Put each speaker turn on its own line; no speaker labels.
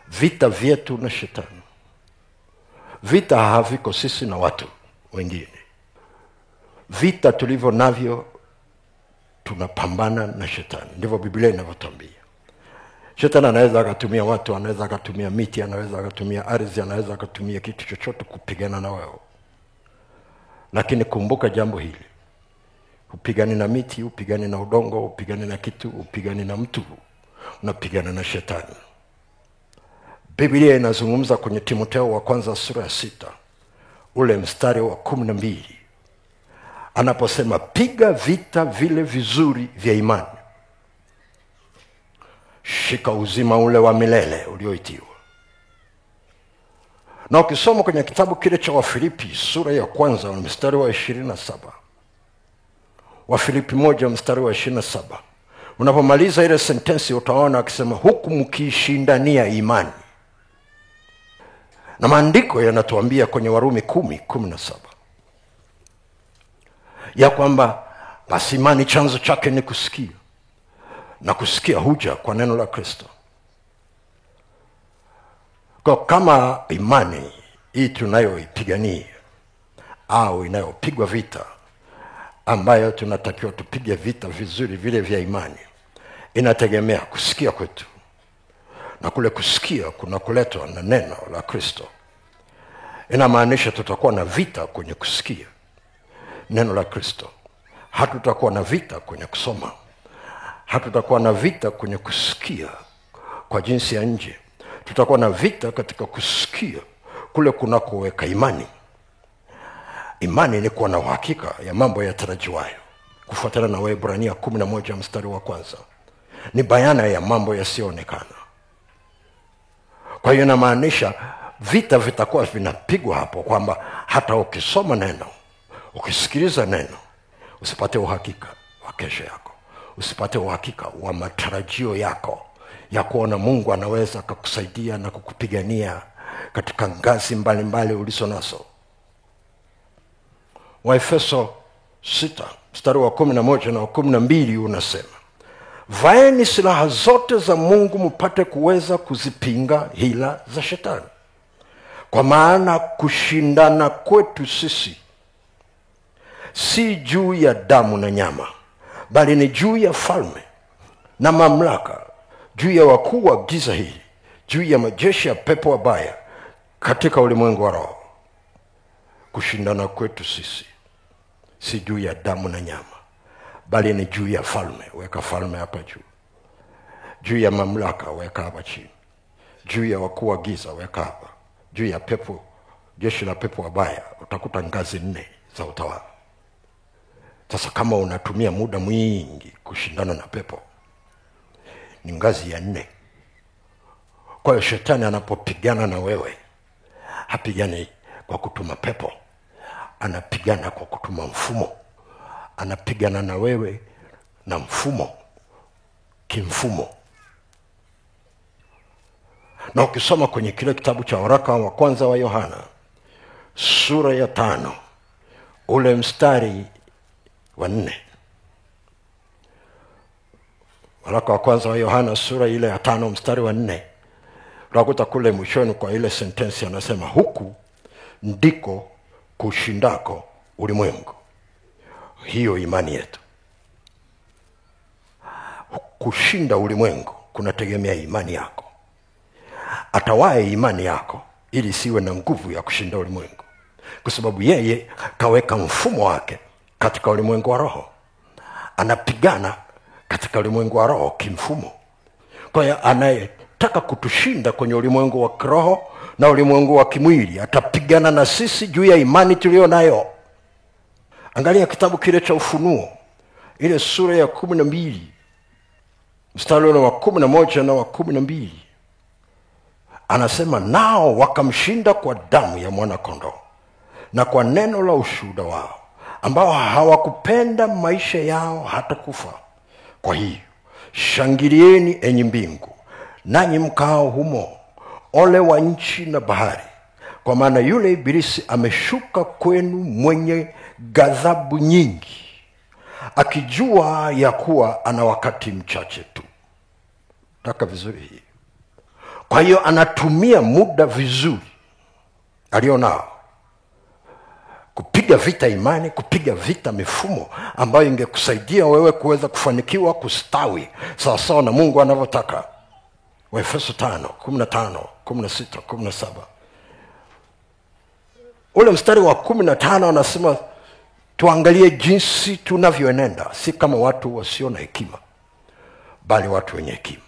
vita vyetu na shetani. Vita haviko sisi na watu wengine. Vita tulivyo navyo, tunapambana na shetani. Ndivyo Biblia inavyotuambia. Shetani anaweza akatumia watu, anaweza akatumia miti, anaweza akatumia ardhi, anaweza akatumia kitu chochote kupigana na wewe. Lakini kumbuka jambo hili. Upigani na miti, upigani na udongo, upigani na kitu, upigani na mtu, unapigana na shetani. Biblia inazungumza kwenye Timotheo wa kwanza sura ya 6, ule mstari wa 12. Anaposema piga vita vile vizuri vya imani. Shika uzima ule wa milele ulioitiwa. Na ukisoma kwenye kitabu kile cha Wafilipi sura ya kwanza mstari wa 27. Wafilipi 1 mstari wa 27. Unapomaliza ile sentensi utaona akisema huku mkishindania imani. Na maandiko yanatuambia kwenye Warumi 10:17 ya kwamba basi imani chanzo chake ni kusikia, na kusikia huja kwa neno la Kristo. Kwa kama imani hii tunayoipigania au inayopigwa vita, ambayo tunatakiwa tupige vita vizuri vile vya imani, inategemea kusikia kwetu. Na kule kusikia kuna kuletwa na neno la Kristo. Inamaanisha tutakuwa na vita kwenye kusikia neno la Kristo. Hatutakuwa na vita kwenye kusoma. Hatutakuwa na vita kwenye kusikia kwa jinsi ya nje. Tutakuwa na vita katika kusikia kule kunakoweka imani. Imani ni kuwa na uhakika ya mambo yatarajiwayo. Kufuatana na Waebrania 11 mstari wa 1. Ni bayana ya mambo yasiyoonekana. Kwa hiyo inamaanisha vita vitakuwa vinapigwa hapo, kwamba hata ukisoma neno, ukisikiliza neno, usipate uhakika wa kesho yako. Usipate uhakika wa matarajio yako ya kuona Mungu anaweza kukusaidia na kukupigania katika ngazi mbalimbali ulizo nazo. Waefeso 6 mstari wa 11 na 12 unasema, vaeni silaha zote za Mungu mpate kuweza kuzipinga hila za shetani. Kwa maana kushindana kwetu sisi si juu ya damu na nyama, bali ni juu ya falme na mamlaka, juu ya wakuu wa giza hili, juu ya majeshi ya pepo wabaya katika ulimwengu wa roho. Kushindana kwetu sisi si juu ya damu na nyama, bali ni juu ya falme. Weka falme hapa juu. Juu ya mamlaka weka hapa chini. Juu ya wakuu wa giza weka hapa. Juu ya pepo, jeshi la pepo wabaya, utakuta ngazi 4 za utawala. Sasa kama unatumia muda mwingi kushindana na pepo, ni ngazi ya 4. Kwa hiyo shetani anapopigana na wewe, hapigani kwa kutuma pepo, anapigana kwa kutuma mfumo. Anapigana na wewe na mfumo, kimfumo. Na ukisoma kwenye kile kitabu cha waraka wa kwanza wa Yohana sura ya 5 ule mstari wa 4. Waraka wa kwanza wa Yohana sura ile ya 5 mstari wa 4. Utakuta kule mwishoni kwa ile sentensi anasema, huku ndiko kushindako ulimwengu. Hiyo imani yetu. Kushinda ulimwengu kunategemea imani yako. Atawae imani yako ili siwe na nguvu ya kushinda ulimwengu, kwa sababu yeye kaweka mfumo wake katika ulimwengu wa roho. Anapigana katika ulimwengu wa roho kimfumo. Kwa hiyo anayetaka kutushinda kwenye ulimwengu wa kiroho na ulimwengu wa kimwili, atapigana na sisi juu ya imani tulio nayo. Angalia kitabu kile cha Ufunuo ile sura ya 12 mstari wa 11 na wa 12. Anasema, nao wakamshinda kwa damu ya mwana kondoo na kwa neno la ushuhuda wao, ambao hawakupenda maisha yao hata kufa. Kwa hiyo shangilieni enyi mbingu, nanyi mkao humo, ole wa nchi na bahari, kwa maana yule ibilisi ameshuka kwenu mwenye ghadhabu nyingi, akijua ya kuwa ana wakati mchache tu. Taka vizuri hii. Kwa Kwa hiyo anatumia muda vizuri alionao kupiga vita imani, kupiga vita mifumo ambayo ingekusaidia wewe kuweza kufanikiwa kustawi sawasawa na Mungu anavyotaka. Waefeso 5:15, 16, 17. Ule mstari wa 15 anasema tuangalie jinsi tunavyoenenda, si kama watu wasio na hekima, bali watu wenye hekima.